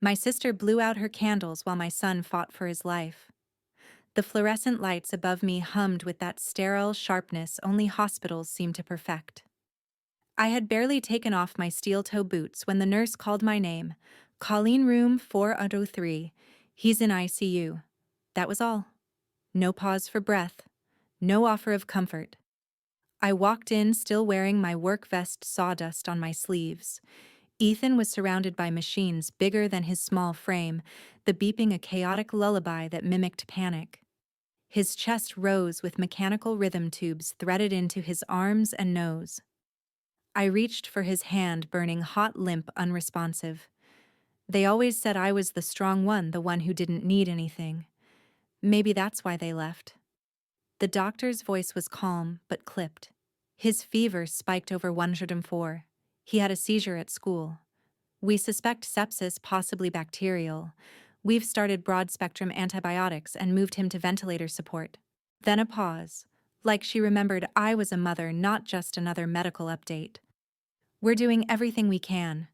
My sister blew out her candles while my son fought for his life. The fluorescent lights above me hummed with that sterile sharpness only hospitals seem to perfect. I had barely taken off my steel-toe boots when the nurse called my name. "Colleen, room 403. He's in ICU." That was all. No pause for breath. No offer of comfort. I walked in still wearing my work vest, sawdust on my sleeves. Ethan was surrounded by machines bigger than his small frame, the beeping a chaotic lullaby that mimicked panic. His chest rose with mechanical rhythm tubes threaded into his arms and nose. I reached for his hand, burning hot, limp, unresponsive. They always said I was the strong one, the one who didn't need anything. Maybe that's why they left. The doctor's voice was calm, but clipped. His fever spiked over 104. He had a seizure at school. We suspect sepsis, possibly bacterial. We've started broad-spectrum antibiotics and moved him to ventilator support. Then a pause, like she remembered I was a mother, not just another medical update. "We're doing everything we can."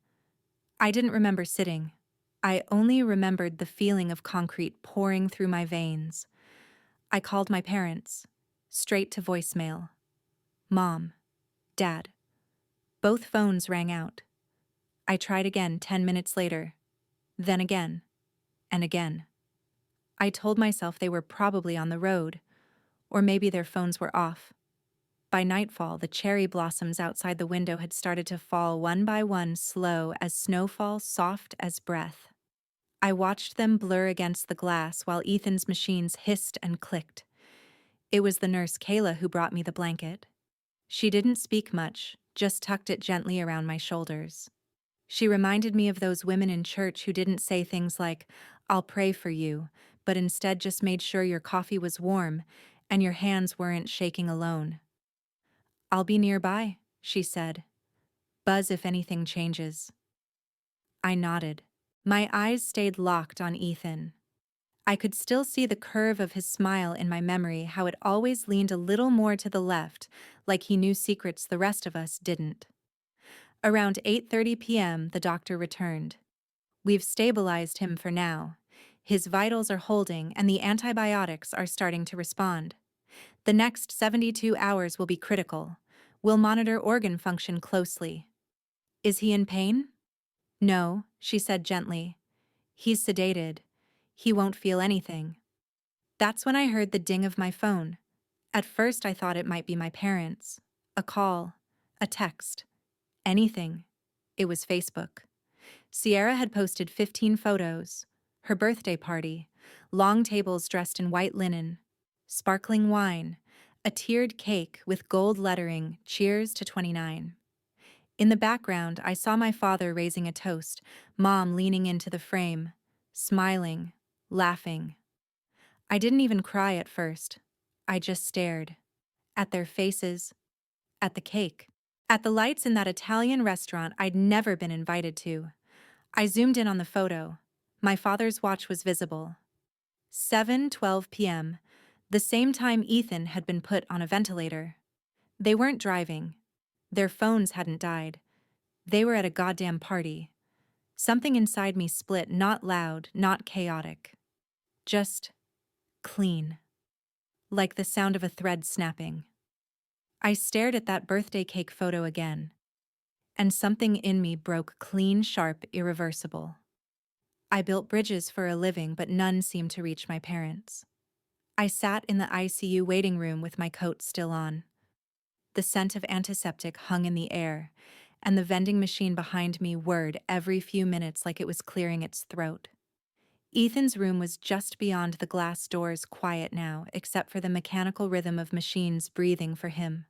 I didn't remember sitting. I only remembered the feeling of concrete pouring through my veins. I called my parents, straight to voicemail. Mom, Dad. Both phones rang out. I tried again 10 minutes later, then again, and again. I told myself they were probably on the road, or maybe their phones were off. By nightfall, the cherry blossoms outside the window had started to fall one by one, slow as snowfall, soft as breath. I watched them blur against the glass while Ethan's machines hissed and clicked. It was the nurse Kayla who brought me the blanket. She didn't speak much, just tucked it gently around my shoulders. She reminded me of those women in church who didn't say things like, "I'll pray for you," but instead just made sure your coffee was warm and your hands weren't shaking alone. "I'll be nearby," she said. "Buzz if anything changes." I nodded. My eyes stayed locked on Ethan. I could still see the curve of his smile in my memory, how it always leaned a little more to the left, like he knew secrets the rest of us didn't. Around 8:30 p.m., the doctor returned. "We've stabilized him for now. His vitals are holding and the antibiotics are starting to respond. The next 72 hours will be critical. We'll monitor organ function closely." "Is he in pain?" "No," she said gently. "He's sedated. He won't feel anything." That's when I heard the ding of my phone. At first I thought it might be my parents. A call, a text, anything. It was Facebook. Sierra had posted 15 photos. Her birthday party, long tables dressed in white linen, sparkling wine, a tiered cake with gold lettering, "Cheers to 29." In the background, I saw my father raising a toast, Mom leaning into the frame, smiling, laughing. I didn't even cry at first. I just stared. At their faces, at the cake, at the lights in that Italian restaurant I'd never been invited to. I zoomed in on the photo. My father's watch was visible. 7:12 p.m., the same time Ethan had been put on a ventilator. They weren't driving. Their phones hadn't died. They were at a goddamn party. Something inside me split, not loud, not chaotic. Just clean. Like the sound of a thread snapping. I stared at that birthday cake photo again, and something in me broke clean, sharp, irreversible. I built bridges for a living, but none seemed to reach my parents. I sat in the ICU waiting room with my coat still on. The scent of antiseptic hung in the air, and the vending machine behind me whirred every few minutes like it was clearing its throat. Ethan's room was just beyond the glass doors, quiet now, except for the mechanical rhythm of machines breathing for him.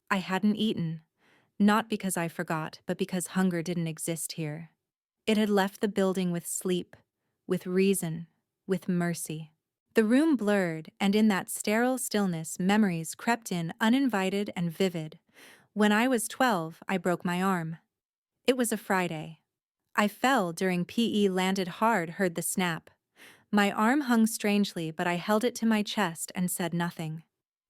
I hadn't eaten, not because I forgot, but because hunger didn't exist here. It had left the building with sleep, with reason, with mercy. The room blurred, and in that sterile stillness, memories crept in, uninvited and vivid. When I was 12, I broke my arm. It was a Friday. I fell during PE, landed hard, heard the snap. My arm hung strangely, but I held it to my chest and said nothing.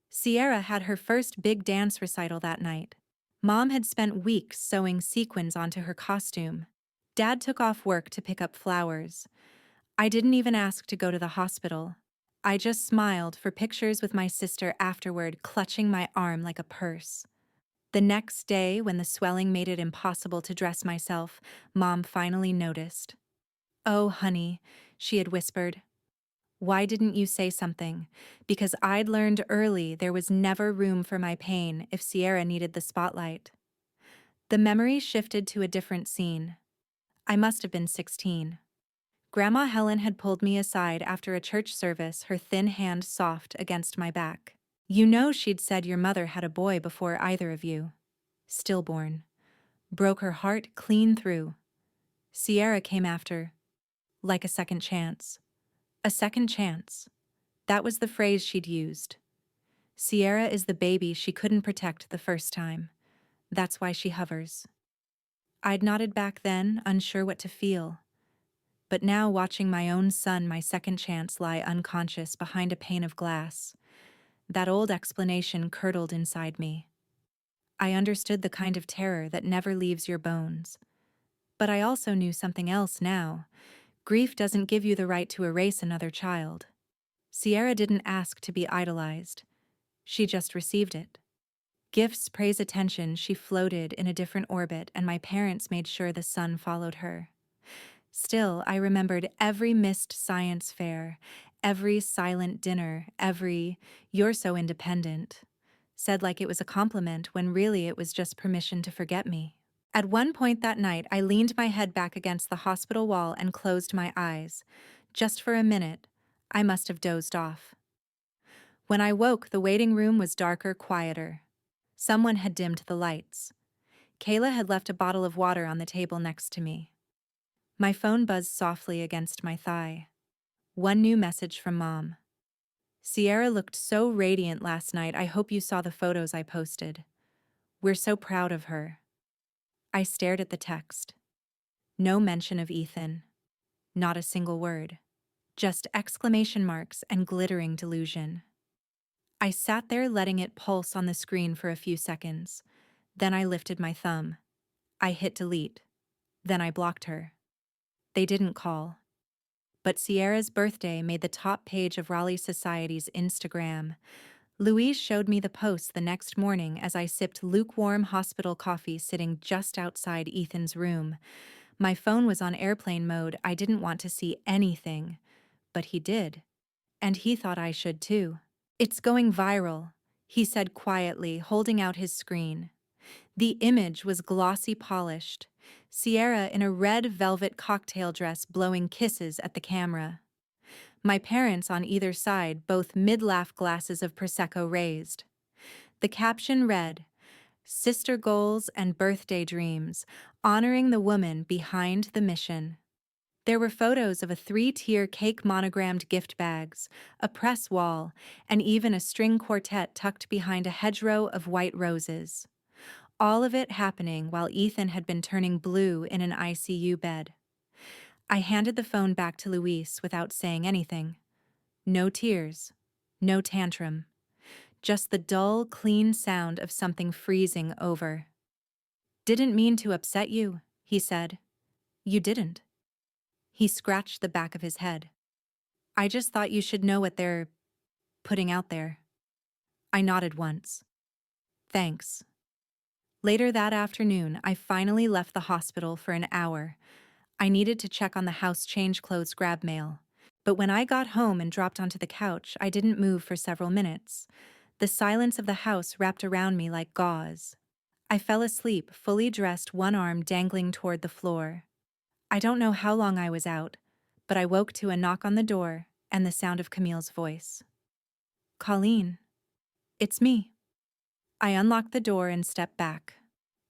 Sierra had her first big dance recital that night. Mom had spent weeks sewing sequins onto her costume. Dad took off work to pick up flowers. I didn't even ask to go to the hospital. I just smiled for pictures with my sister afterward, clutching my arm like a purse. The next day, when the swelling made it impossible to dress myself, Mom finally noticed. "Oh, honey," she had whispered. "Why didn't you say something?" Because I'd learned early there was never room for my pain if Sierra needed the spotlight. The memory shifted to a different scene. I must have been 16. Grandma Helen had pulled me aside after a church service, her thin hand soft against my back. "You know she'd said your mother had a boy before either of you. Stillborn. Broke her heart clean through. Sierra came after, like a second chance. A second chance. That was the phrase she'd used. Sierra is the baby she couldn't protect the first time. That's why she hovers." I'd nodded back then, unsure what to feel. But now, watching my own son, my second chance, lie unconscious behind a pane of glass, that old explanation curdled inside me. I understood the kind of terror that never leaves your bones. But I also knew something else now. Grief doesn't give you the right to erase another child. Sierra didn't ask to be idolized. She just received it. Gifts, praise, attention, she floated in a different orbit, and my parents made sure the sun followed her. Still, I remembered every missed science fair, every silent dinner, every "you're so independent," said like it was a compliment when really it was just permission to forget me. At one point that night, I leaned my head back against the hospital wall and closed my eyes. Just for a minute, I must have dozed off. When I woke, the waiting room was darker, quieter. Someone had dimmed the lights. Kayla had left a bottle of water on the table next to me. My phone buzzed softly against my thigh. One new message from Mom. "Sierra looked so radiant last night. I hope you saw the photos I posted. We're so proud of her." I stared at the text. No mention of Ethan. Not a single word. Just exclamation marks and glittering delusion. I sat there letting it pulse on the screen for a few seconds. Then I lifted my thumb. I hit delete. Then I blocked her. They didn't call. But Sierra's birthday made the top page of Raleigh Society's Instagram. Louise showed me the post the next morning as I sipped lukewarm hospital coffee sitting just outside Ethan's room. My phone was on airplane mode. I didn't want to see anything. But he did. And he thought I should too. "It's going viral," he said quietly, holding out his screen. The image was glossy polished. Sierra in a red velvet cocktail dress blowing kisses at the camera. My parents on either side, both mid-laugh glasses of Prosecco raised. The caption read, "Sister Goals and Birthday Dreams, honoring the woman behind the mission." There were photos of a 3-tier cake monogrammed gift bags, a press wall, and even a string quartet tucked behind a hedgerow of white roses. All of it happening while Ethan had been turning blue in an ICU bed. I handed the phone back to Luis without saying anything. No tears, no tantrum. Just the dull, clean sound of something freezing over. "Didn't mean to upset you," he said. "You didn't." He scratched the back of his head. "I just thought you should know what they're putting out there." I nodded once. "Thanks." Later that afternoon, I finally left the hospital for an hour. I needed to check on the house, change clothes, grab mail. But when I got home and dropped onto the couch, I didn't move for several minutes. The silence of the house wrapped around me like gauze. I fell asleep, fully dressed, one arm dangling toward the floor. I don't know how long I was out, but I woke to a knock on the door and the sound of Camille's voice. "Colleen, it's me." I unlocked the door and stepped back.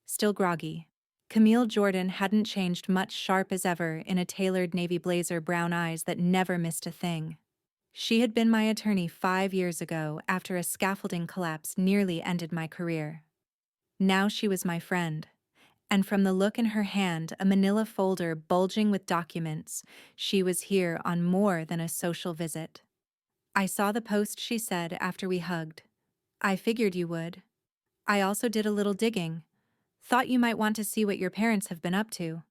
Still groggy. Camille Jordan hadn't changed much, sharp as ever in a tailored navy blazer, brown eyes that never missed a thing. She had been my attorney 5 years ago after a scaffolding collapse nearly ended my career. Now she was my friend. And from the look in her hand, a manila folder bulging with documents, she was here on more than a social visit. "I saw the post," she said after we hugged. "I figured you would. I also did a little digging. Thought you might want to see what your parents have been up to."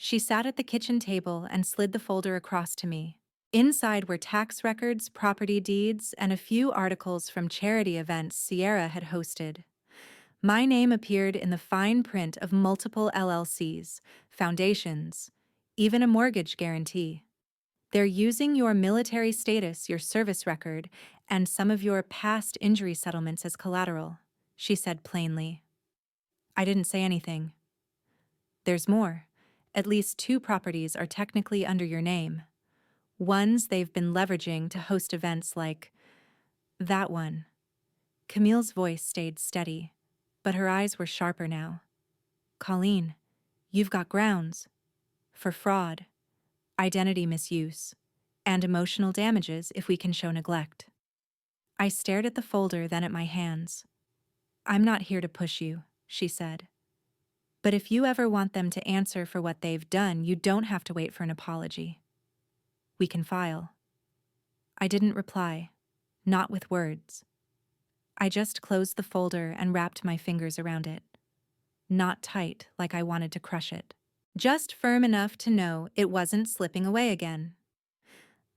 She sat at the kitchen table and slid the folder across to me. Inside were tax records, property deeds, and a few articles from charity events Sierra had hosted. My name appeared in the fine print of multiple LLCs, foundations, even a mortgage guarantee. They're using your military status, your service record, and some of your past injury settlements as collateral, she said plainly. I didn't say anything. There's more. At least 2 properties are technically under your name. Ones they've been leveraging to host events like that one. Camille's voice stayed steady, but her eyes were sharper now. Colleen, you've got grounds for fraud, identity misuse, and emotional damages if we can show neglect. I stared at the folder, then at my hands. I'm not here to push you, she said. But if you ever want them to answer for what they've done, you don't have to wait for an apology. We can file. I didn't reply, not with words. I just closed the folder and wrapped my fingers around it. Not tight, like I wanted to crush it. Just firm enough to know it wasn't slipping away again.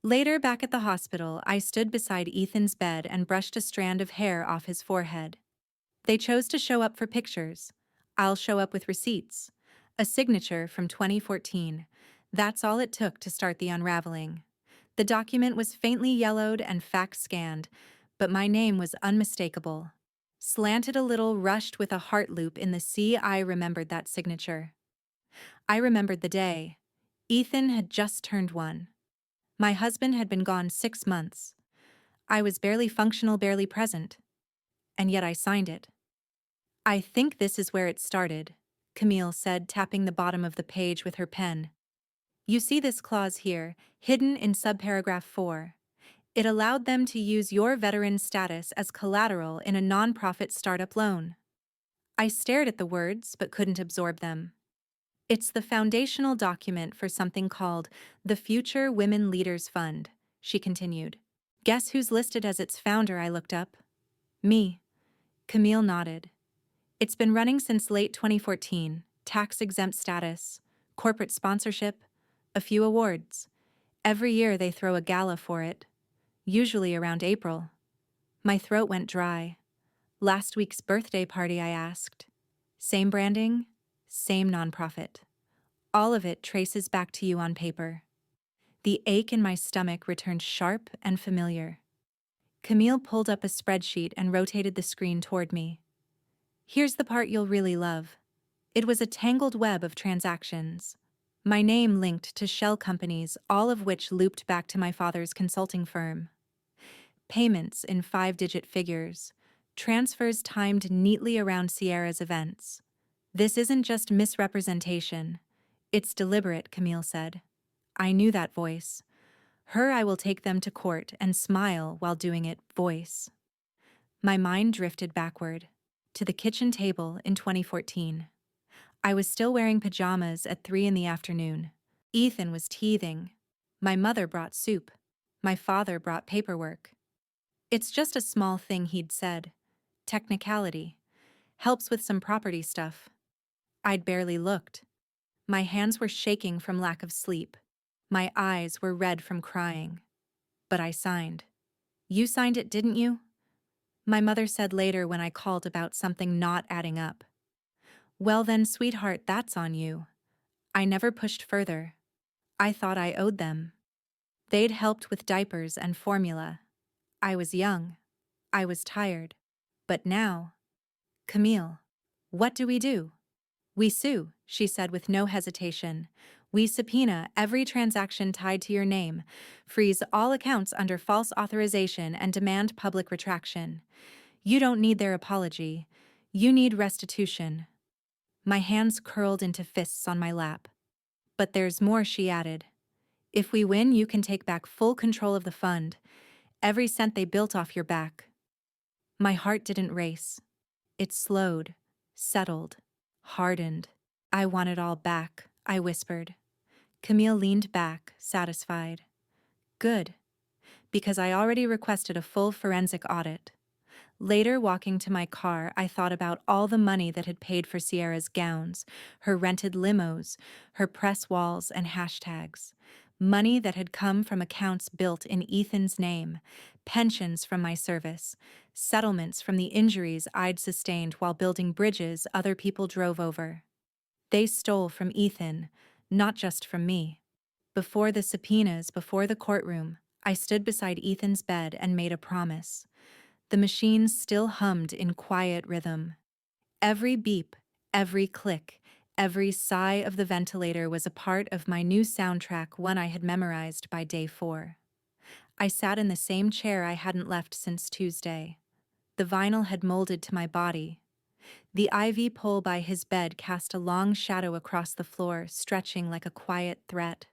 Later, back at the hospital, I stood beside Ethan's bed and brushed a strand of hair off his forehead. They chose to show up for pictures. I'll show up with receipts. A signature from 2014. That's all it took to start the unraveling. The document was faintly yellowed and fax-scanned, but my name was unmistakable. Slanted a little, rushed with a heart loop in the C. I remembered that signature. I remembered the day. Ethan had just turned 1. My husband had been gone 6 months. I was barely functional, barely present. And yet I signed it. I think this is where it started, Camille said, tapping the bottom of the page with her pen. You see this clause here, hidden in subparagraph 4. It allowed them to use your veteran status as collateral in a nonprofit startup loan. I stared at the words but couldn't absorb them. It's the foundational document for something called the Future Women Leaders Fund, she continued. Guess who's listed as its founder? I looked up. Me. Camille nodded. It's been running since late 2014, tax-exempt status, corporate sponsorship, a few awards. Every year they throw a gala for it, usually around April. My throat went dry. Last week's birthday party, I asked. Same branding, same nonprofit. All of it traces back to you on paper. The ache in my stomach returned sharp and familiar. Camille pulled up a spreadsheet and rotated the screen toward me. Here's the part you'll really love. It was a tangled web of transactions. My name linked to shell companies, all of which looped back to my father's consulting firm. Payments in 5-digit figures. Transfers timed neatly around Sierra's events. This isn't just misrepresentation. It's deliberate, Camille said. I knew that voice. Her I will take them to court and smile while doing it voice. My mind drifted backward, to the kitchen table in 2014. I was still wearing pajamas at 3 in the afternoon. Ethan was teething. My mother brought soup. My father brought paperwork. It's just a small thing, he'd said. Technicality. Helps with some property stuff. I'd barely looked. My hands were shaking from lack of sleep. My eyes were red from crying. But I signed. You signed it, didn't you? My mother said later when I called about something not adding up. Well then, sweetheart, that's on you. I never pushed further. I thought I owed them. They'd helped with diapers and formula. I was young. I was tired. But now... Camille, what do? We sue, she said with no hesitation. We subpoena every transaction tied to your name, freeze all accounts under false authorization, and demand public retraction. You don't need their apology. You need restitution. My hands curled into fists on my lap. But there's more, she added. If we win, you can take back full control of the fund, every cent they built off your back. My heart didn't race. It slowed, settled, hardened. I want it all back, I whispered. Camille leaned back, satisfied. Good, because I already requested a full forensic audit. Later, walking to my car, I thought about all the money that had paid for Sierra's gowns, her rented limos, her press walls, and hashtags. Money that had come from accounts built in Ethan's name, pensions from my service, settlements from the injuries I'd sustained while building bridges other people drove over. They stole from Ethan, not just from me. Before the subpoenas, before the courtroom, I stood beside Ethan's bed and made a promise. The machine still hummed in quiet rhythm. Every beep, every click, every sigh of the ventilator was a part of my new soundtrack, one I had memorized by day 4. I sat in the same chair I hadn't left since Tuesday. The vinyl had molded to my body. The IV pole by his bed cast a long shadow across the floor, stretching like a quiet threat.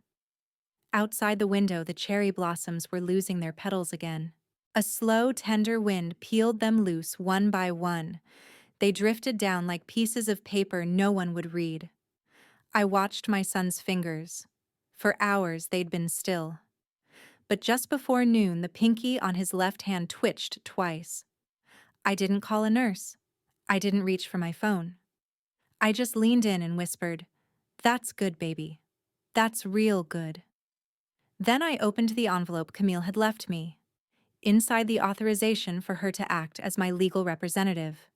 Outside the window, the cherry blossoms were losing their petals again. A slow, tender wind peeled them loose one by one. They drifted down like pieces of paper no one would read. I watched my son's fingers. For hours they'd been still. But just before noon, the pinky on his left hand twitched twice. I didn't call a nurse. I didn't reach for my phone. I just leaned in and whispered, "That's good, baby. That's real good." Then I opened the envelope Camille had left me. Inside, the authorization for her to act as my legal representative,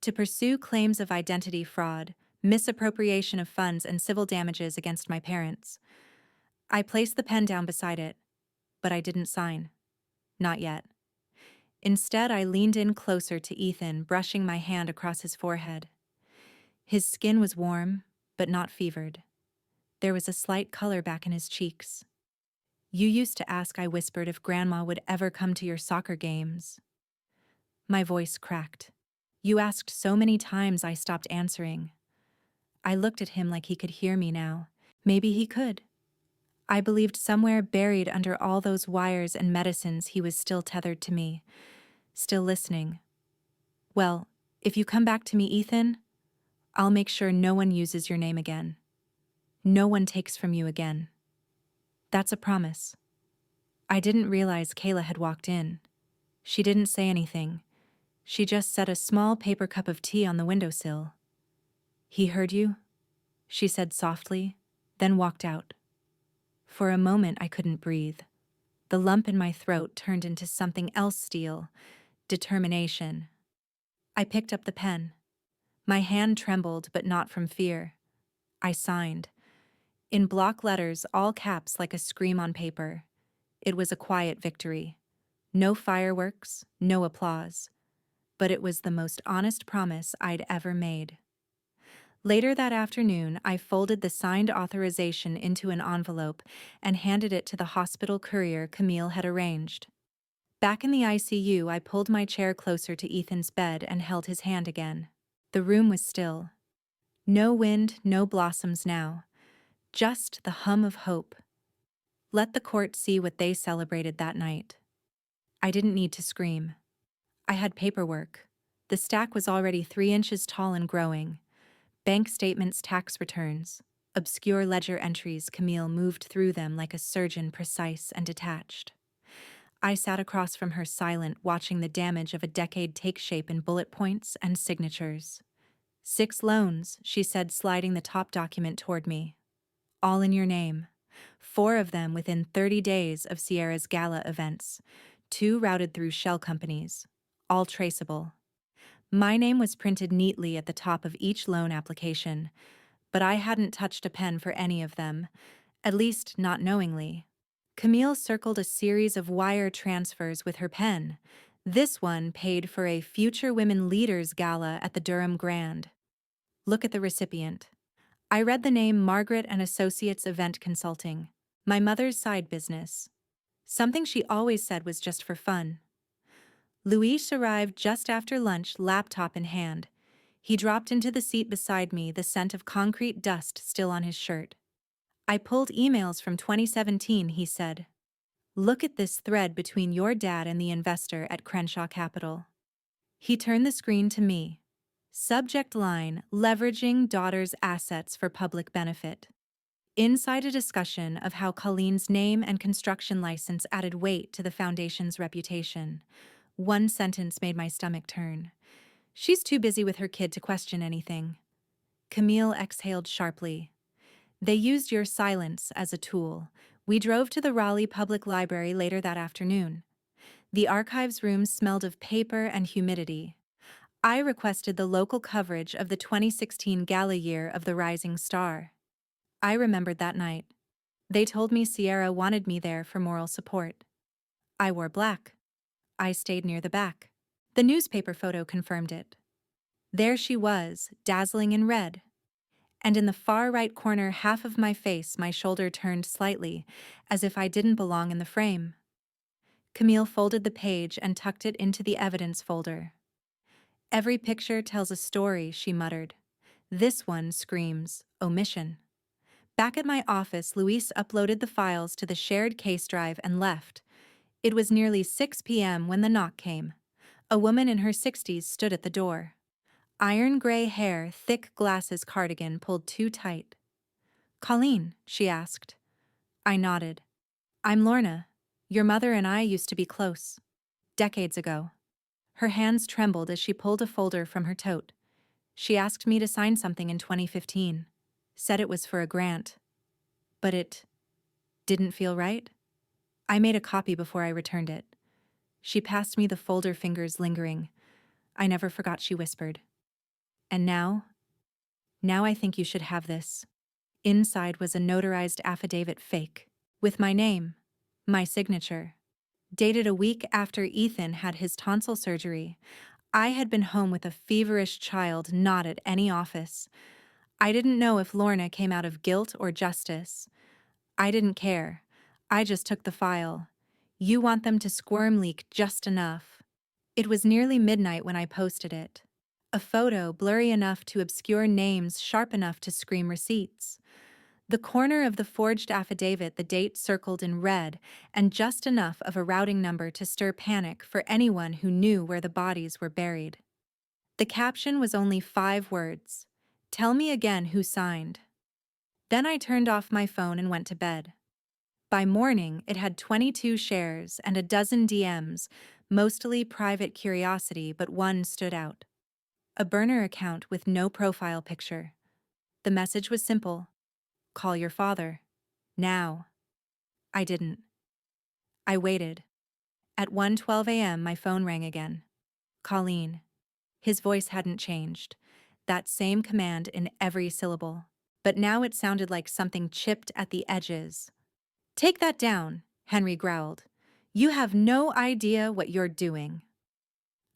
to pursue claims of identity fraud, misappropriation of funds, and civil damages against my parents. I placed the pen down beside it, but I didn't sign. Not yet. Instead, I leaned in closer to Ethan, brushing my hand across his forehead. His skin was warm, but not fevered. There was a slight color back in his cheeks. "You used to ask," I whispered, "if Grandma would ever come to your soccer games." My voice cracked. "You asked so many times I stopped answering." I looked at him like he could hear me now. Maybe he could. I believed somewhere buried under all those wires and medicines he was still tethered to me, still listening. "Well, if you come back to me, Ethan, I'll make sure no one uses your name again. No one takes from you again. That's a promise." I didn't realize Kayla had walked in. She didn't say anything. She just set a small paper cup of tea on the windowsill. "He heard you?" she said softly, then walked out. For a moment I couldn't breathe. The lump in my throat turned into something else, steel, determination. I picked up the pen. My hand trembled, but not from fear. I signed. In block letters, all caps like a scream on paper. It was a quiet victory. No fireworks, no applause. But it was the most honest promise I'd ever made. Later that afternoon, I folded the signed authorization into an envelope and handed it to the hospital courier Camille had arranged. Back in the ICU, I pulled my chair closer to Ethan's bed and held his hand again. The room was still. No wind, no blossoms now. Just the hum of hope. Let the court see what they celebrated that night. I didn't need to scream. I had paperwork. The stack was already 3 inches tall and growing. Bank statements, tax returns, obscure ledger entries. Camille moved through them like a surgeon, precise and detached. I sat across from her, silent, watching the damage of a decade take shape in bullet points and signatures. 6 loans, she said, sliding the top document toward me. All in your name. 4 of them within 30 days of Sierra's gala events. 2 routed through shell companies. All traceable. My name was printed neatly at the top of each loan application, but I hadn't touched a pen for any of them, at least not knowingly. Camille circled a series of wire transfers with her pen. This one paid for a Future Women Leaders Gala at the Durham Grand. Look at the recipient. I read the name: Margaret and Associates Event Consulting, my mother's side business. Something she always said was just for fun. Luis arrived just after lunch, laptop in hand. He dropped into the seat beside me, the scent of concrete dust still on his shirt. "I pulled emails from 2017, he said. "Look at this thread between your dad and the investor at Crenshaw Capital." He turned the screen to me. Subject line: leveraging daughter's assets for public benefit. Inside, a discussion of how Colleen's name and construction license added weight to the foundation's reputation. One sentence made my stomach turn. She's too busy with her kid to question anything. Camille exhaled sharply. They used your silence as a tool. We drove to the Raleigh Public Library later that afternoon. The archives room smelled of paper and humidity. I requested the local coverage of the 2016 gala year of the Rising Star. I remembered that night. They told me Sierra wanted me there for moral support. I wore black. I stayed near the back. The newspaper photo confirmed it. There she was, dazzling in red. And in the far right corner half of my face, my shoulder turned slightly, as if I didn't belong in the frame. Camille folded the page and tucked it into the evidence folder. Every picture tells a story, she muttered. This one screams omission. Back at my office, Luis uploaded the files to the shared case drive and left. It was nearly 6 p.m. when the knock came. A woman in her 60s stood at the door. Iron gray hair, thick glasses, cardigan pulled too tight. "Colleen," she asked. I nodded. "I'm Lorna. Your mother and I used to be close. Decades ago." Her hands trembled as she pulled a folder from her tote. "She asked me to sign something in 2015. Said it was for a grant. But it didn't feel right. I made a copy before I returned it." She passed me the folder, fingers lingering. "I never forgot," she whispered. "And now? Now I think you should have this." Inside was a notarized affidavit, fake, with my name, my signature. Dated a week after Ethan had his tonsil surgery. I had been home with a feverish child, not at any office. I didn't know if Lorna came out of guilt or justice. I didn't care. I just took the file. You want them to squirm leak just enough. It was nearly midnight when I posted it. A photo blurry enough to obscure names, sharp enough to scream receipts. The corner of the forged affidavit, the date circled in red, and just enough of a routing number to stir panic for anyone who knew where the bodies were buried. The caption was only 5 words. "Tell me again who signed." Then I turned off my phone and went to bed. By morning, it had 22 shares and a dozen DMs, mostly private curiosity, but one stood out. A burner account with no profile picture. The message was simple. "Call your father. Now." I didn't. I waited. At 1:12 a.m., my phone rang again. "Colleen." His voice hadn't changed. That same command in every syllable. But now it sounded like something chipped at the edges. "Take that down," Henry growled. "You have no idea what you're doing."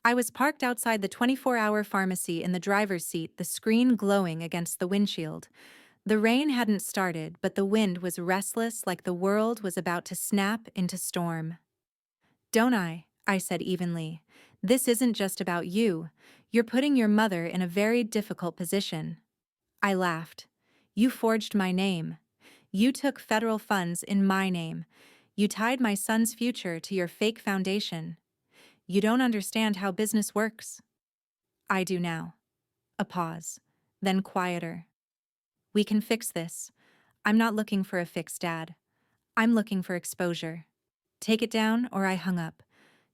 I was parked outside the 24-hour pharmacy in the driver's seat, the screen glowing against the windshield. The rain hadn't started, but the wind was restless, like the world was about to snap into storm. "Don't I said evenly. "This isn't just about you. You're putting your mother in a very difficult position." I laughed. "You forged my name. You took federal funds in my name. You tied my son's future to your fake foundation. You don't understand how business works." "I do now." A pause. Then quieter. "We can fix this. I'm not looking for a fix, Dad. I'm looking for exposure. Take it down," or I hung up.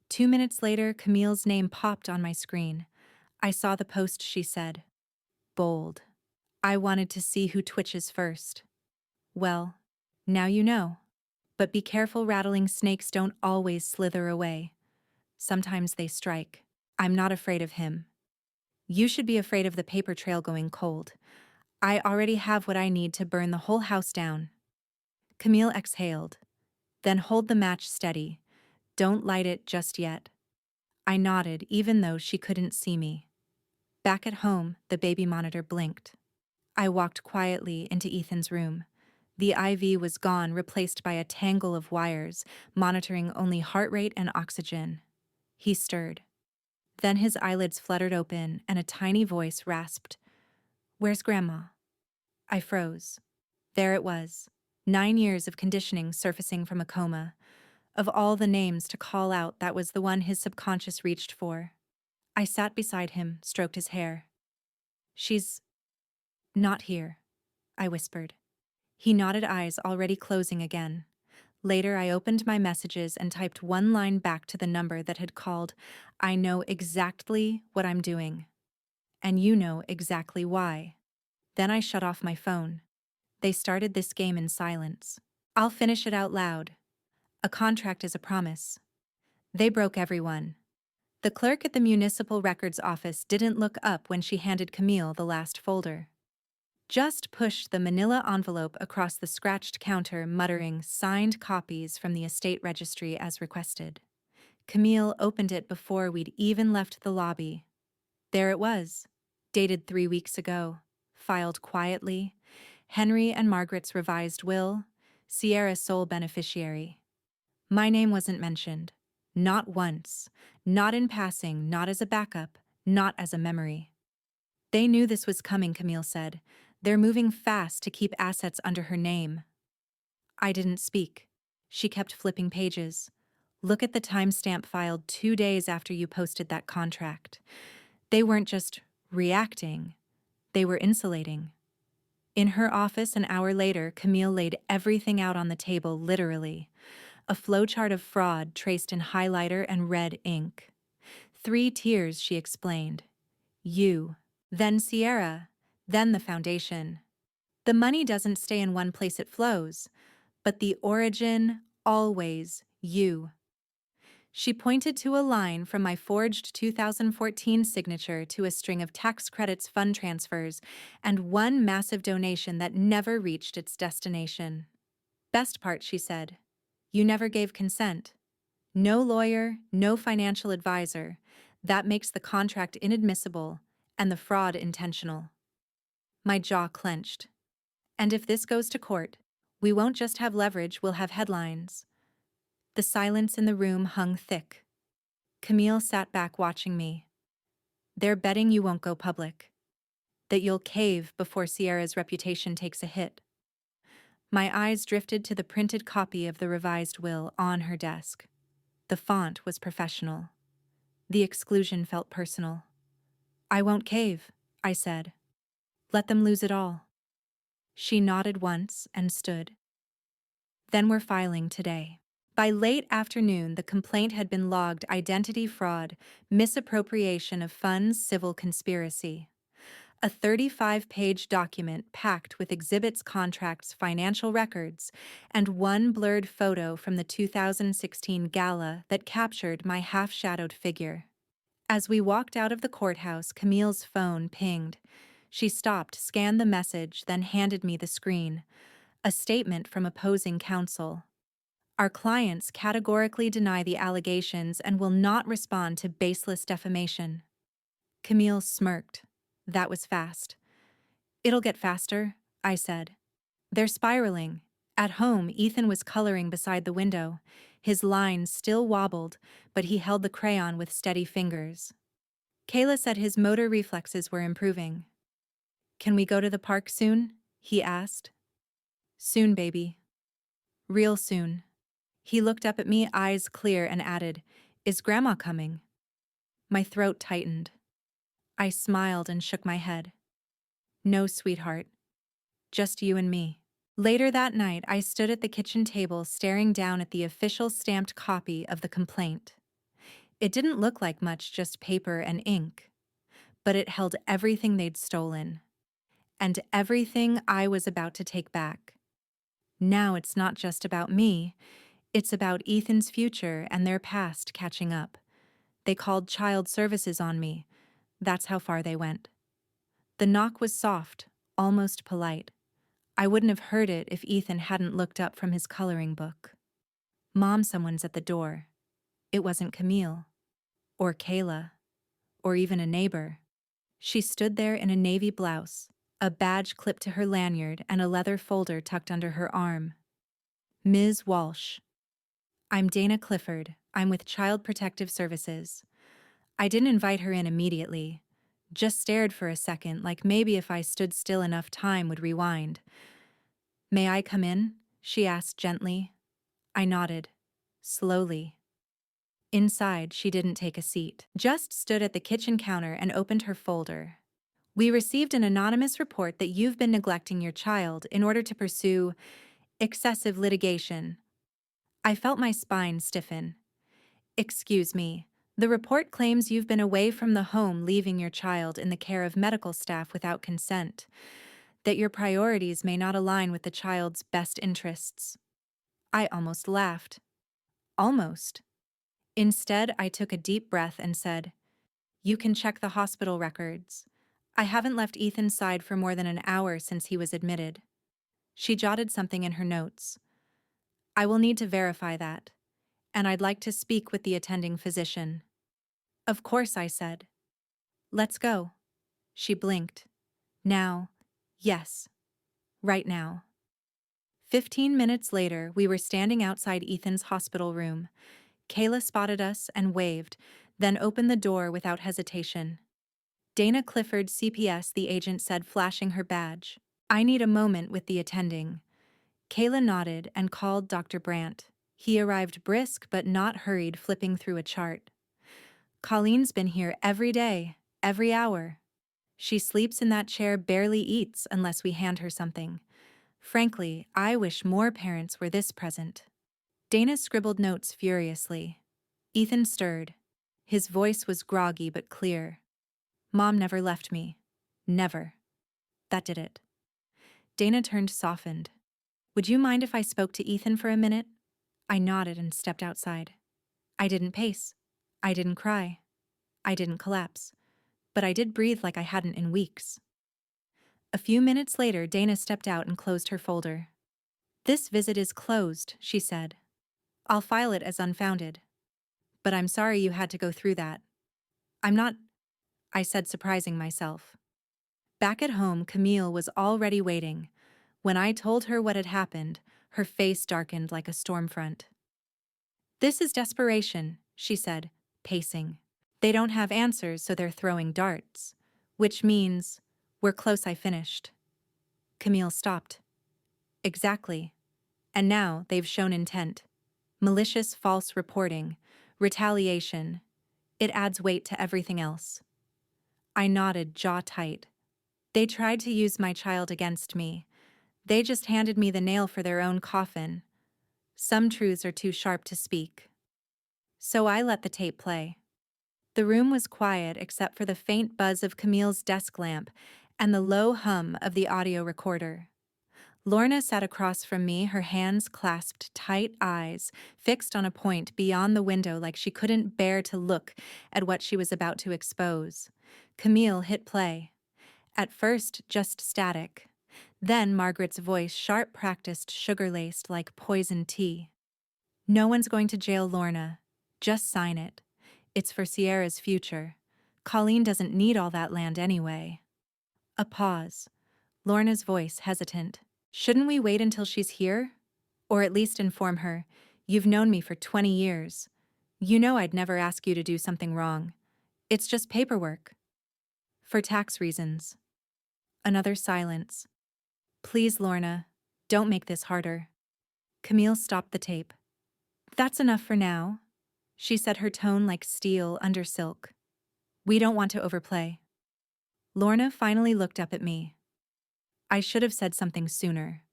2 minutes later, Camille's name popped on my screen. I saw the post she said. Bold. I wanted to see who twitches first. Well, now you know. But be careful, rattling snakes don't always slither away. Sometimes they strike. I'm not afraid of him. You should be afraid of the paper trail going cold. I already have what I need to burn the whole house down." Camille exhaled. "Then hold the match steady. Don't light it just yet." I nodded, even though she couldn't see me. Back at home, the baby monitor blinked. I walked quietly into Ethan's room. The IV was gone, replaced by a tangle of wires, monitoring only heart rate and oxygen. He stirred. Then his eyelids fluttered open, and a tiny voice rasped, "Where's Grandma?" I froze. There it was. 9 years of conditioning surfacing from a coma. Of all the names to call out, that was the one his subconscious reached for. I sat beside him, stroked his hair. "She's not here," I whispered. He nodded, eyes already closing again. Later, I opened my messages and typed one line back to the number that had called, "I know exactly what I'm doing. And you know exactly why." Then I shut off my phone. They started this game in silence. I'll finish it out loud. A contract is a promise. They broke everyone. The clerk at the municipal records office didn't look up when she handed Camille the last folder. Just pushed the manila envelope across the scratched counter, muttering signed copies from the estate registry as requested. Camille opened it before we'd even left the lobby. There it was, dated 3 weeks ago, filed quietly, Henry and Margaret's revised will, Sierra sole beneficiary. My name wasn't mentioned. Not once. Not in passing, not as a backup, not as a memory. They knew this was coming, Camille said. They're moving fast to keep assets under her name. I didn't speak. She kept flipping pages. Look at the timestamp filed 2 days after you posted that contract. They weren't just reacting, they were insulating. In her office an hour later, Camille laid everything out on the table, literally. A flowchart of fraud traced in highlighter and red ink. 3 tiers, she explained. You, then Sierra, then the foundation. The money doesn't stay in one place, it flows. But the origin, always you. She pointed to a line from my forged 2014 signature to a string of tax credits fund transfers and one massive donation that never reached its destination. Best part, she said, you never gave consent. No lawyer, no financial advisor. That makes the contract inadmissible and the fraud intentional. My jaw clenched. And if this goes to court, we won't just have leverage, we'll have headlines. The silence in the room hung thick. Camille sat back watching me. They're betting you won't go public. That you'll cave before Sierra's reputation takes a hit. My eyes drifted to the printed copy of the revised will on her desk. The font was professional. The exclusion felt personal. I won't cave, I said. Let them lose it all. She nodded once and stood. Then we're filing today. By late afternoon, the complaint had been logged: identity fraud, misappropriation of funds, civil conspiracy. A 35-page document packed with exhibits, contracts, financial records, and one blurred photo from the 2016 gala that captured my half-shadowed figure. As we walked out of the courthouse, Camille's phone pinged. She stopped, scanned the message, then handed me the screen. A statement from opposing counsel. Our clients categorically deny the allegations and will not respond to baseless defamation. Camille smirked. That was fast. It'll get faster, I said. They're spiraling. At home, Ethan was coloring beside the window. His lines still wobbled, but he held the crayon with steady fingers. Kayla said his motor reflexes were improving. Can we go to the park soon? He asked. Soon, baby. Real soon. He looked up at me, eyes clear, and added, Is Grandma coming? My throat tightened. I smiled and shook my head. No, sweetheart. Just you and me. Later that night, I stood at the kitchen table staring down at the official stamped copy of the complaint. It didn't look like much, just paper and ink. But it held everything they'd stolen. And everything I was about to take back. Now it's not just about me. It's about Ethan's future and their past catching up. They called child services on me. That's how far they went. The knock was soft, almost polite. I wouldn't have heard it if Ethan hadn't looked up from his coloring book. Mom, someone's at the door. It wasn't Camille, or Kayla, or even a neighbor. She stood there in a navy blouse, a badge clipped to her lanyard and a leather folder tucked under her arm. Ms. Walsh. I'm Dana Clifford. I'm with Child Protective Services. I didn't invite her in immediately. Just stared for a second, like maybe if I stood still enough time would rewind. May I come in? She asked gently. I nodded. Slowly. Inside, she didn't take a seat. Just stood at the kitchen counter and opened her folder. We received an anonymous report that you've been neglecting your child in order to pursue excessive litigation. I felt my spine stiffen. Excuse me. The report claims you've been away from the home, leaving your child in the care of medical staff without consent, that your priorities may not align with the child's best interests. I almost laughed. Almost. Instead, I took a deep breath and said, "You can check the hospital records. I haven't left Ethan's side for more than an hour since he was admitted." She jotted something in her notes. "I will need to verify that, and I'd like to speak with the attending physician." "Of course," I said. "Let's go." She blinked. "Now. Yes. Right now." 15 minutes later, we were standing outside Ethan's hospital room. Kayla spotted us and waved, then opened the door without hesitation. "Dana Clifford, CPS," the agent said, flashing her badge. "I need a moment with the attending." Kayla nodded and called Dr. Brandt. He arrived brisk but not hurried, flipping through a chart. "Colleen's been here every day, every hour. She sleeps in that chair, barely eats unless we hand her something. Frankly, I wish more parents were this present." Dana scribbled notes furiously. Ethan stirred. His voice was groggy but clear. "Mom never left me. Never. That did it." Dana turned softened. "Would you mind if I spoke to Ethan for a minute?" I nodded and stepped outside. I didn't pace. I didn't cry. I didn't collapse. But I did breathe like I hadn't in weeks. A few minutes later, Dana stepped out and closed her folder. "This visit is closed," she said. "I'll file it as unfounded. But I'm sorry you had to go through that." "I'm not," I said, surprising myself. Back at home, Camille was already waiting. When I told her what had happened, her face darkened like a storm front. "This is desperation," she said, pacing. "They don't have answers, so they're throwing darts. Which means, we're close," I finished. Camille stopped. "Exactly. And now they've shown intent. Malicious false reporting. Retaliation. It adds weight to everything else." I nodded, jaw tight. "They tried to use my child against me. They just handed me the nail for their own coffin. Some truths are too sharp to speak." So I let the tape play. The room was quiet except for the faint buzz of Camille's desk lamp and the low hum of the audio recorder. Lorna sat across from me, her hands clasped tight, eyes fixed on a point beyond the window like she couldn't bear to look at what she was about to expose. Camille hit play. At first, just static. Then Margaret's voice, sharp, practiced, sugar-laced like poison tea. "No one's going to jail Lorna. Just sign it. It's for Sierra's future. Colleen doesn't need all that land anyway." A pause. Lorna's voice hesitant. "Shouldn't we wait until she's here? Or at least inform her, 'You've known me for 20 years. You know I'd never ask you to do something wrong. It's just paperwork.' For tax reasons." Another silence. "Please, Lorna, don't make this harder." Camille stopped the tape. "That's enough for now," she said, her tone like steel under silk. "We don't want to overplay." Lorna finally looked up at me. I should have said something sooner.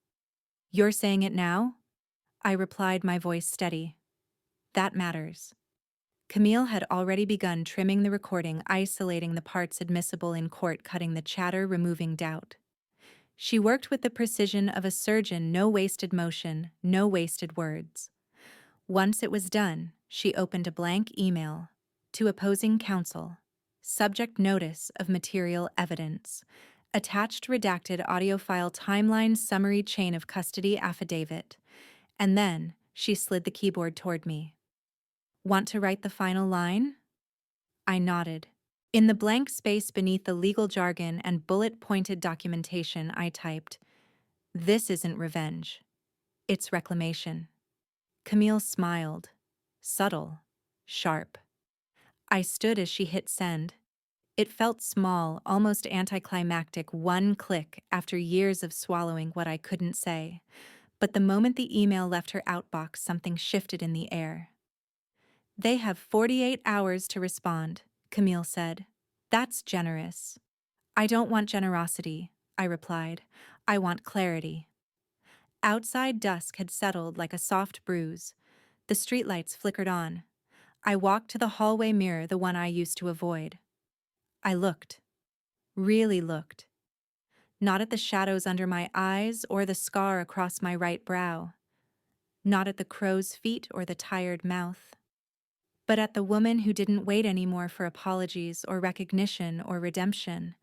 "You're saying it now?" I replied, my voice steady. "That matters." Camille had already begun trimming the recording, isolating the parts admissible in court, cutting the chatter, removing doubt. She worked with the precision of a surgeon, no wasted motion, no wasted words. Once it was done, she opened a blank email. To opposing counsel. Subject: notice of material evidence. Attached redacted audio file, timeline, summary, chain of custody affidavit. And then she slid the keyboard toward me. "Want to write the final line?" I nodded. In the blank space beneath the legal jargon and bullet-pointed documentation, I typed, "This isn't revenge. It's reclamation." Camille smiled. Subtle. Sharp. I stood as she hit send. It felt small, almost anticlimactic, one click after years of swallowing what I couldn't say. But the moment the email left her outbox, something shifted in the air. "They have 48 hours to respond," Camille said. "That's generous." "I don't want generosity," I replied. "I want clarity." Outside, dusk had settled like a soft bruise. The streetlights flickered on. I walked to the hallway mirror, the one I used to avoid. I looked. Really looked. Not at the shadows under my eyes or the scar across my right brow. Not at the crow's feet or the tired mouth. But at the woman who didn't wait anymore for apologies or recognition or redemption.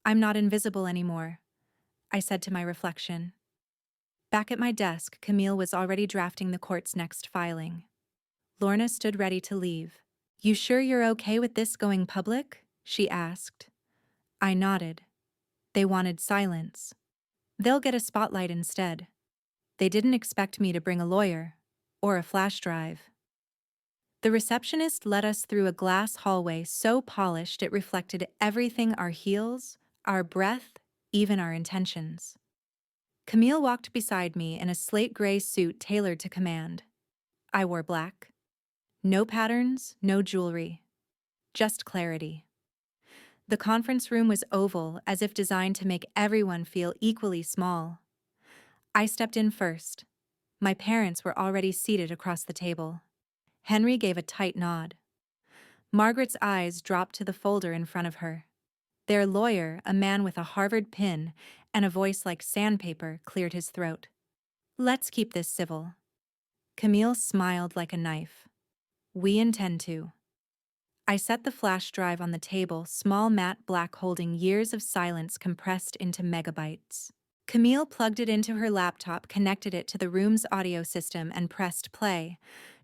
I'm not invisible anymore, I said to my reflection. Back at my desk, Camille was already drafting the court's next filing. Lorna stood ready to leave. You sure you're okay with this going public? She asked. I nodded. They wanted silence. They'll get a spotlight instead. They didn't expect me to bring a lawyer or a flash drive. The receptionist led us through a glass hallway so polished it reflected everything: our heels, our breath, even our intentions. Camille walked beside me in a slate gray suit tailored to command. I wore black. No patterns, no jewelry. Just clarity. The conference room was oval, as if designed to make everyone feel equally small. I stepped in first. My parents were already seated across the table. Henry gave a tight nod. Margaret's eyes dropped to the folder in front of her. Their lawyer, a man with a Harvard pin and a voice like sandpaper, cleared his throat. Let's keep this civil. Camille smiled like a knife. We intend to. I set the flash drive on the table, small matte black holding years of silence compressed into megabytes. Camille plugged it into her laptop, connected it to the room's audio system, and pressed play.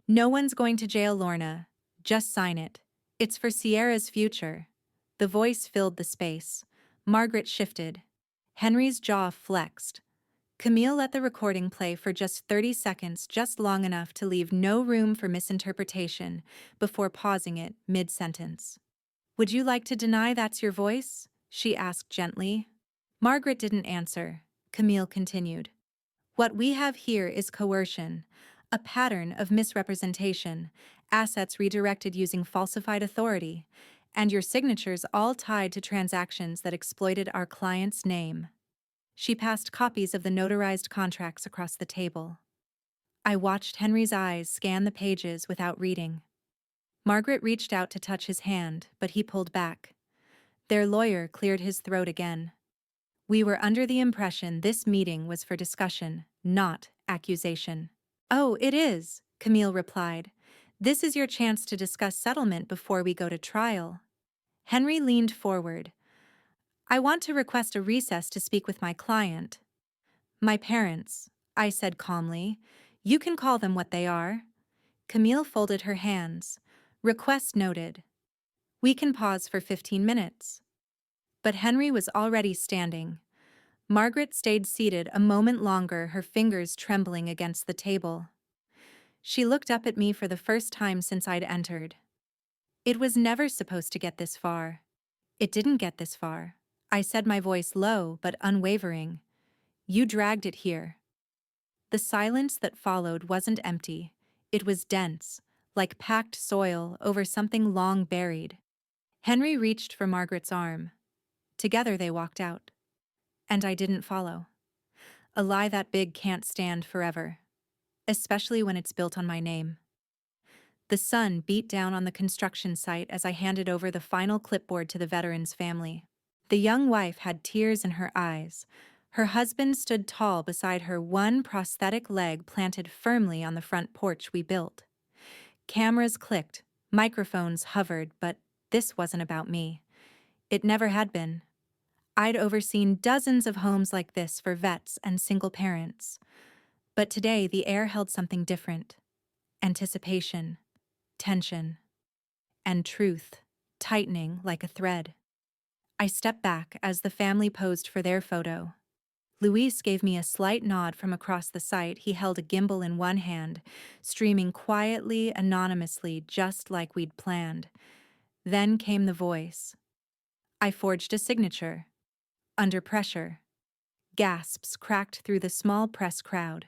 No one's going to jail, Lorna. Just sign it. It's for Sierra's future. The voice filled the space. Margaret shifted. Henry's jaw flexed. Camille let the recording play for just 30 seconds, just long enough to leave no room for misinterpretation, before pausing it mid-sentence. Would you like to deny that's your voice? She asked gently. Margaret didn't answer. Camille continued. What we have here is coercion, a pattern of misrepresentation, assets redirected using falsified authority, and your signatures all tied to transactions that exploited our client's name. She passed copies of the notarized contracts across the table. I watched Henry's eyes scan the pages without reading. Margaret reached out to touch his hand, but he pulled back. Their lawyer cleared his throat again. We were under the impression this meeting was for discussion, not accusation. Oh, it is, Camille replied. This is your chance to discuss settlement before we go to trial. Henry leaned forward. I want to request a recess to speak with my client. My parents, I said calmly. You can call them what they are. Camille folded her hands. Request noted. We can pause for 15 minutes. But Henry was already standing. Margaret stayed seated a moment longer, her fingers trembling against the table. She looked up at me for the first time since I'd entered. It was never supposed to get this far. It didn't get this far. I said, my voice low but unwavering. You dragged it here. The silence that followed wasn't empty. It was dense, like packed soil over something long buried. Henry reached for Margaret's arm. Together they walked out. And I didn't follow. A lie that big can't stand forever, especially when it's built on my name. The sun beat down on the construction site as I handed over the final clipboard to the veteran's family. The young wife had tears in her eyes. Her husband stood tall beside her, one prosthetic leg planted firmly on the front porch we built. Cameras clicked, microphones hovered, but this wasn't about me. It never had been. I'd overseen dozens of homes like this for vets and single parents. But today the air held something different. Anticipation, tension, and truth, tightening like a thread. I stepped back as the family posed for their photo. Luis gave me a slight nod from across the site. He held a gimbal in one hand, streaming quietly, anonymously, just like we'd planned. Then came the voice. I forged a signature. Under pressure. Gasps cracked through the small press crowd.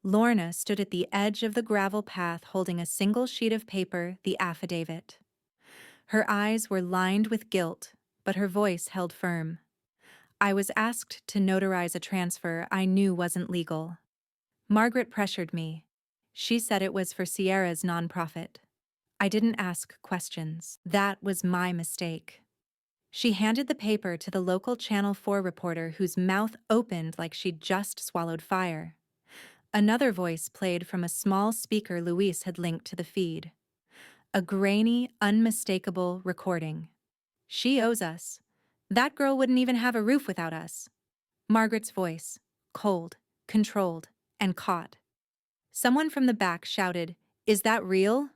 Lorna stood at the edge of the gravel path holding a single sheet of paper, the affidavit. Her eyes were lined with guilt, but her voice held firm. I was asked to notarize a transfer I knew wasn't legal. Margaret pressured me. She said it was for Sierra's nonprofit. I didn't ask questions. That was my mistake. She handed the paper to the local Channel 4 reporter whose mouth opened like she'd just swallowed fire. Another voice played from a small speaker Luis had linked to the feed. A grainy, unmistakable recording. She owes us. That girl wouldn't even have a roof without us. Margaret's voice, cold, controlled, and caught. Someone from the back shouted, "Is that real?"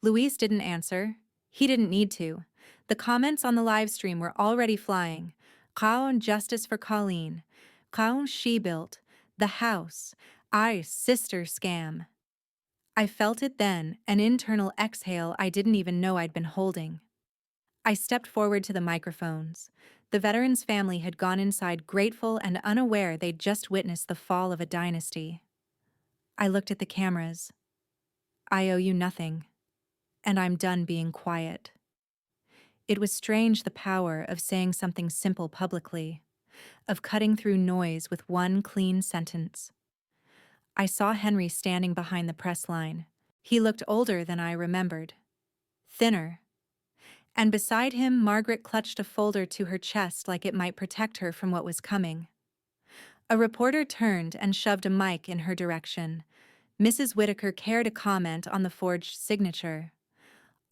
Luis didn't answer. He didn't need to. The comments on the live stream were already flying. Kaon justice for Colleen. Kaon she built. The house. I sister scam. I felt it then, an internal exhale I didn't even know I'd been holding. I stepped forward to the microphones. The veteran's family had gone inside grateful and unaware they'd just witnessed the fall of a dynasty. I looked at the cameras. I owe you nothing, and I'm done being quiet. It was strange the power of saying something simple publicly, of cutting through noise with one clean sentence. I saw Henry standing behind the press line. He looked older than I remembered. Thinner. And beside him, Margaret clutched a folder to her chest like it might protect her from what was coming. A reporter turned and shoved a mic in her direction. Mrs. Whitaker cared to comment on the forged signature.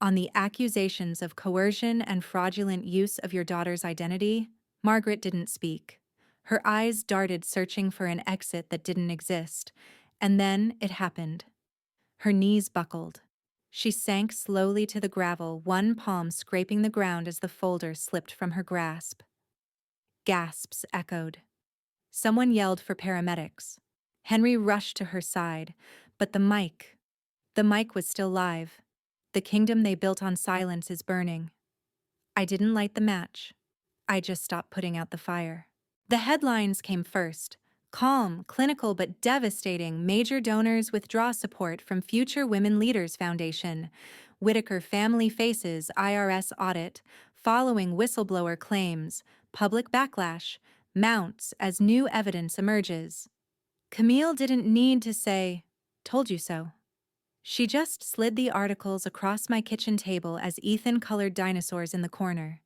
On the accusations of coercion and fraudulent use of your daughter's identity, Margaret didn't speak. Her eyes darted searching for an exit that didn't exist, and then it happened. Her knees buckled. She sank slowly to the gravel, one palm scraping the ground as the folder slipped from her grasp. Gasps echoed. Someone yelled for paramedics. Henry rushed to her side, but the mic was still live. The kingdom they built on silence is burning. I didn't light the match. I just stopped putting out the fire. The headlines came first. Calm, clinical but devastating, major donors withdraw support from Future Women Leaders Foundation. Whitaker family faces IRS audit, following whistleblower claims, public backlash, mounts as new evidence emerges. Camille didn't need to say, "Told you so." She just slid the articles across my kitchen table as Ethan colored dinosaurs in the corner.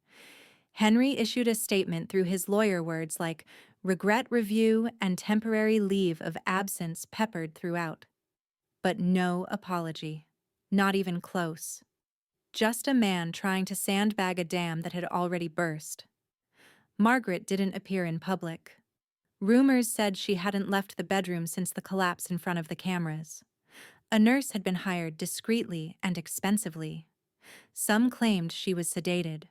Henry issued a statement through his lawyer words like regret review and temporary leave of absence peppered throughout. But no apology. Not even close. Just a man trying to sandbag a dam that had already burst. Margaret didn't appear in public. Rumors said she hadn't left the bedroom since the collapse in front of the cameras. A nurse had been hired discreetly and expensively. Some claimed she was sedated.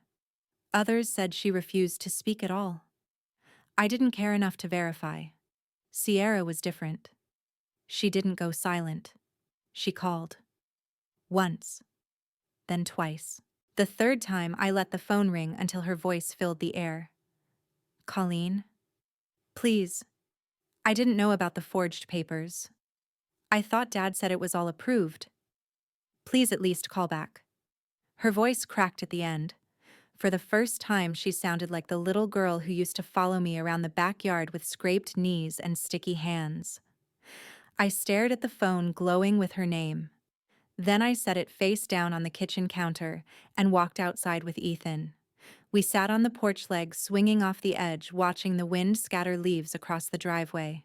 Others said she refused to speak at all. I didn't care enough to verify. Sierra was different. She didn't go silent. She called. Once. Then twice. The third time I let the phone ring until her voice filled the air. "Colleen? Please. I didn't know about the forged papers. I thought Dad said it was all approved. Please at least call back." Her voice cracked at the end. For the first time, she sounded like the little girl who used to follow me around the backyard with scraped knees and sticky hands. I stared at the phone glowing with her name. Then I set it face down on the kitchen counter and walked outside with Ethan. We sat on the porch leg swinging off the edge, watching the wind scatter leaves across the driveway.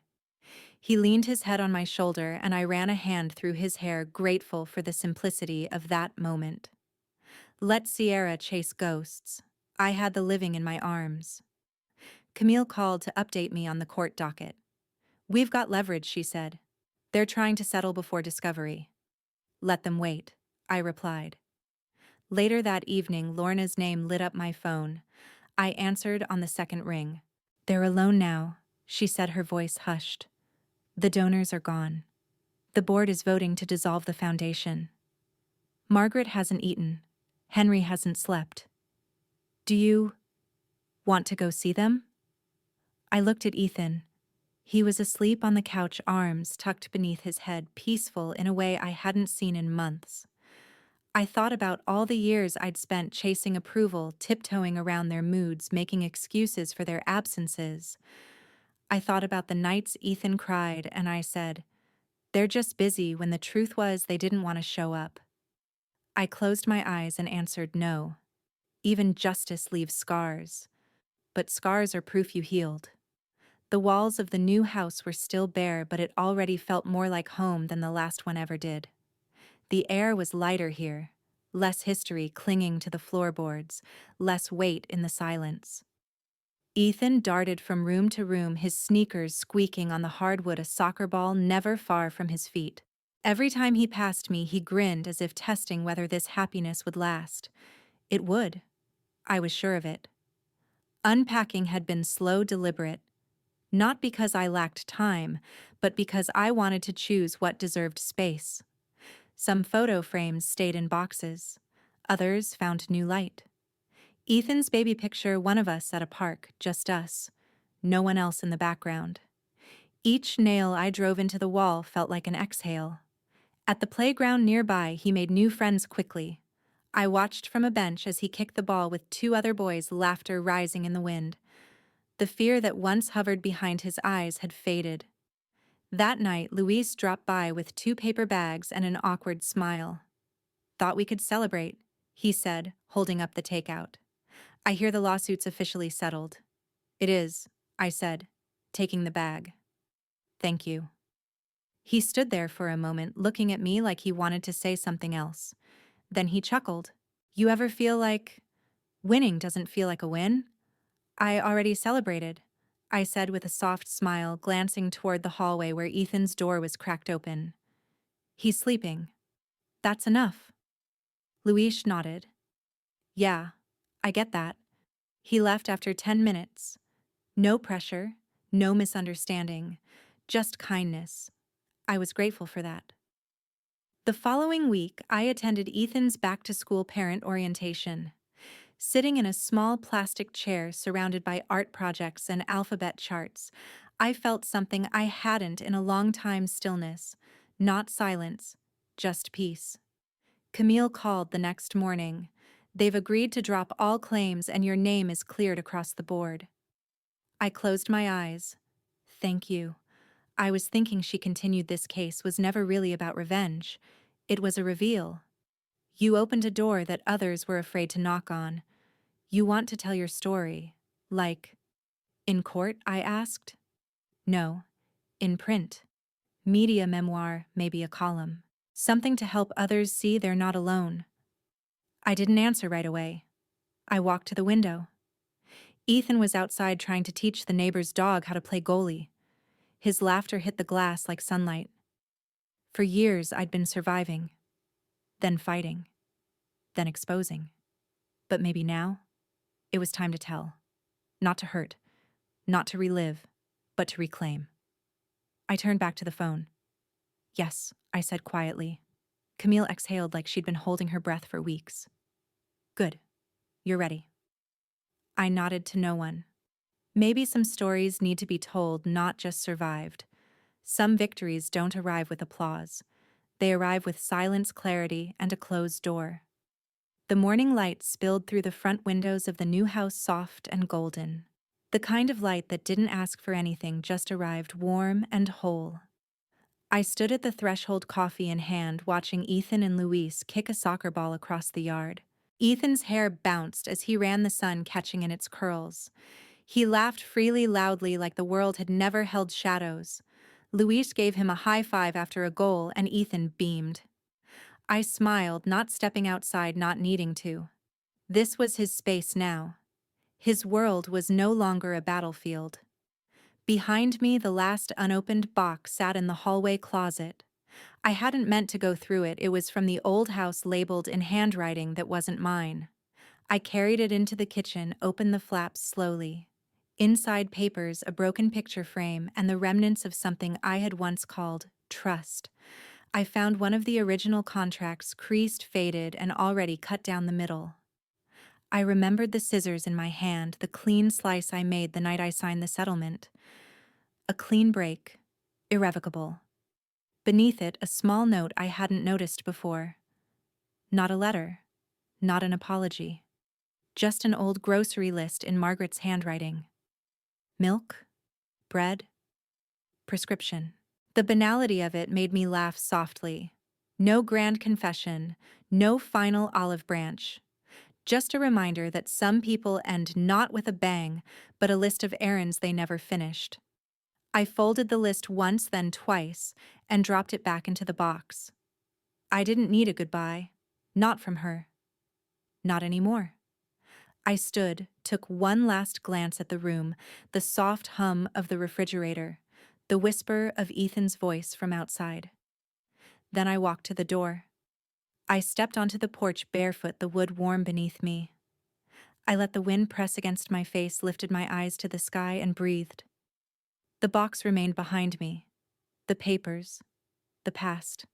He leaned his head on my shoulder and I ran a hand through his hair, grateful for the simplicity of that moment. Let Sierra chase ghosts. I had the living in my arms. Camille called to update me on the court docket. "We've got leverage," she said. "They're trying to settle before discovery." "Let them wait," I replied. Later that evening, Lorna's name lit up my phone. I answered on the second ring. "They're alone now," she said, her voice hushed. "The donors are gone. The board is voting to dissolve the foundation. Margaret hasn't eaten. Henry hasn't slept. Do you want to go see them?" I looked at Ethan. He was asleep on the couch, arms tucked beneath his head, peaceful in a way I hadn't seen in months. I thought about all the years I'd spent chasing approval, tiptoeing around their moods, making excuses for their absences. I thought about the nights Ethan cried, and I said, They're just busy when the truth was they didn't want to show up. I closed my eyes and answered no. Even justice leaves scars. But scars are proof you healed. The walls of the new house were still bare, but it already felt more like home than the last one ever did. The air was lighter here, less history clinging to the floorboards, less weight in the silence. Ethan darted from room to room, his sneakers squeaking on the hardwood, a soccer ball never far from his feet. Every time he passed me, he grinned as if testing whether this happiness would last. It would. I was sure of it. Unpacking had been slow, deliberate, not because I lacked time, but because I wanted to choose what deserved space. Some photo frames stayed in boxes. Others found new light. Ethan's baby picture, one of us at a park, just us. No one else in the background. Each nail I drove into the wall felt like an exhale. At the playground nearby, he made new friends quickly. I watched from a bench as he kicked the ball with two other boys, laughter rising in the wind. The fear that once hovered behind his eyes had faded. That night, Luis dropped by with 2 paper bags and an awkward smile. "Thought we could celebrate," he said, holding up the takeout. "I hear the lawsuit's officially settled." "It is," I said, taking the bag. "Thank you." He stood there for a moment, looking at me like he wanted to say something else. Then he chuckled. "You ever feel like winning doesn't feel like a win?" "I already celebrated," I said with a soft smile, glancing toward the hallway where Ethan's door was cracked open. "He's sleeping." "That's enough." Luis nodded. "Yeah, I get that." He left after 10 minutes. No pressure, no misunderstanding, just kindness. I was grateful for that. The following week, I attended Ethan's back-to-school parent orientation. Sitting in a small plastic chair surrounded by art projects and alphabet charts, I felt something I hadn't in a long time: stillness. Not silence, just peace. Camille called the next morning. "They've agreed to drop all claims and your name is cleared across the board." I closed my eyes. "Thank you." I was thinking, she continued, "this case was never really about revenge. It was a reveal. You opened a door that others were afraid to knock on. You want to tell your story. Like, in court?" I asked. "No, in print. Media memoir, maybe a column. Something to help others see they're not alone." I didn't answer right away. I walked to the window. Ethan was outside trying to teach the neighbor's dog how to play goalie. His laughter hit the glass like sunlight. For years, I'd been surviving, then fighting, then exposing. But maybe now, it was time to tell. Not to hurt, not to relive, but to reclaim. I turned back to the phone. "Yes," I said quietly. Camille exhaled like she'd been holding her breath for weeks. "Good. You're ready." I nodded to no one. Maybe some stories need to be told, not just survived. Some victories don't arrive with applause. They arrive with silence, clarity, and a closed door. The morning light spilled through the front windows of the new house, soft and golden. The kind of light that didn't ask for anything, just arrived, warm and whole. I stood at the threshold, coffee in hand, watching Ethan and Luis kick a soccer ball across the yard. Ethan's hair bounced as he ran, the sun catching in its curls. He laughed freely, loudly, like the world had never held shadows. Luis gave him a high five after a goal, and Ethan beamed. I smiled, not stepping outside, not needing to. This was his space now. His world was no longer a battlefield. Behind me, the last unopened box sat in the hallway closet. I hadn't meant to go through it. It was from the old house, labeled in handwriting that wasn't mine. I carried it into the kitchen, opened the flaps slowly. Inside, papers, a broken picture frame, and the remnants of something I had once called trust. I found one of the original contracts, creased, faded, and already cut down the middle. I remembered the scissors in my hand, the clean slice I made the night I signed the settlement. A clean break, irrevocable. Beneath it, a small note I hadn't noticed before. Not a letter, not an apology. Just an old grocery list in Margaret's handwriting. Milk, bread, prescription. The banality of it made me laugh softly. No grand confession, no final olive branch. Just a reminder that some people end not with a bang, but a list of errands they never finished. I folded the list once, then twice, and dropped it back into the box. I didn't need a goodbye. Not from her. Not anymore. I stood, took one last glance at the room, the soft hum of the refrigerator, the whisper of Ethan's voice from outside. Then I walked to the door. I stepped onto the porch barefoot, the wood warm beneath me. I let the wind press against my face, lifted my eyes to the sky, and breathed. The box remained behind me. The papers. The past.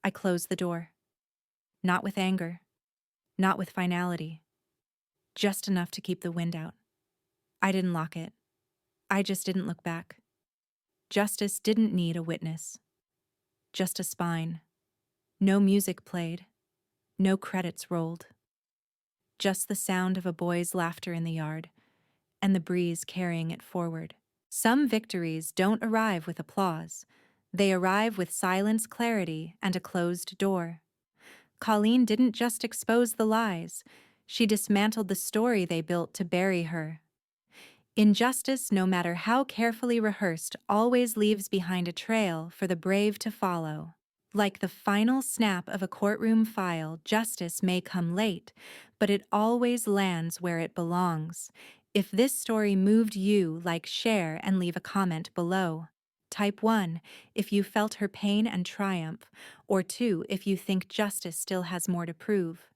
I closed the door. Not with anger. Not with finality. Just enough to keep the wind out. I didn't lock it. I just didn't look back. Justice didn't need a witness. Just a spine. No music played. No credits rolled. Just the sound of a boy's laughter in the yard, and the breeze carrying it forward. Some victories don't arrive with applause. They arrive with silence, clarity, and a closed door. Colleen didn't just expose the lies. She dismantled the story they built to bury her. Injustice, no matter how carefully rehearsed, always leaves behind a trail for the brave to follow. Like the final snap of a courtroom file, justice may come late, but it always lands where it belongs. If this story moved you, like, share, and leave a comment below. Type 1 if you felt her pain and triumph, or 2 if you think justice still has more to prove.